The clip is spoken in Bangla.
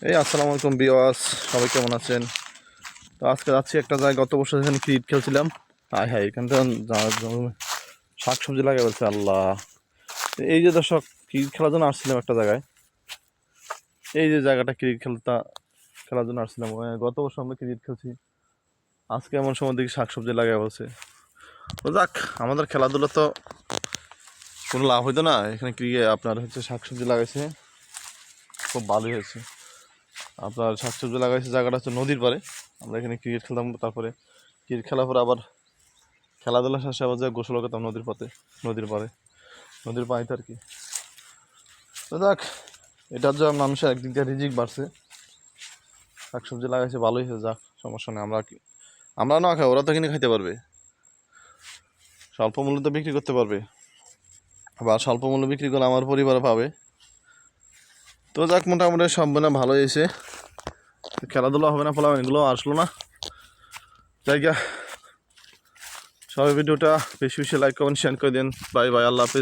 আসসালামু আলাইকুম বিওয়াস, সবাই কেমন আছেন? তো আজকে যাচ্ছি একটা জায়গায়। গত বছর এখানে ক্রিকেট খেলছিলাম। হাই হাই, এখানটা শাক সবজি লাগাই বলছে আল্লাহ। তো এই যে দর্শক, ক্রিকেট খেলার জন্য আসছিলাম একটা জায়গায়। এই যে জায়গাটা ক্রিকেট খেলার জন্য আসছিলাম। গত বছর আমরা ক্রিকেট খেলছি, আজকে এমন সময় দেখি শাক সবজি লাগাই বলছে। তো যাক, আমাদের খেলাধুলা তো কোনো লাভ হইতো না, এখানে ক্রিকেট আপনার হচ্ছে শাক সবজি লাগাইছে, খুব ভালোই হয়েছে। আপনার শাকসবজি লাগাইছে, জায়গাটা হচ্ছে নদীর পাড়ে। আমরা এখানে ক্রিকেট খেলতাম, তারপরে ক্রিকেট খেলার পরে আবার খেলাধুলা শেষে আবার যায় গোসল করতাম নদীর পাড়ে, নদীর পানিতে আর কি। তো দেখ, এটার জন্য মানুষের একদিক দিয়ে রিজিক বাড়ছে। শাকসবজি লাগাইছে, ভালোই হয়েছে, যাক সমস্যা নেই। আমরা না খাই, ওরা তো কিনে খাইতে পারবে, স্বল্প মূল্যতে বিক্রি করতে পারবে, আবার স্বল্প মূল্য বিক্রি করে আমার পরিবারে পাবে। তো যাক, মোটামুটি সব মানে ভালো হয়েছে। খেলাধুলা হবে না, ফলাম এগুলো আসলো না জায়গা। সবাই ভিডিওটা বেশি বেশি লাইক কমেন্ট শেয়ার করে দিন। বাই বাই, আল্লাহ হাফিজ।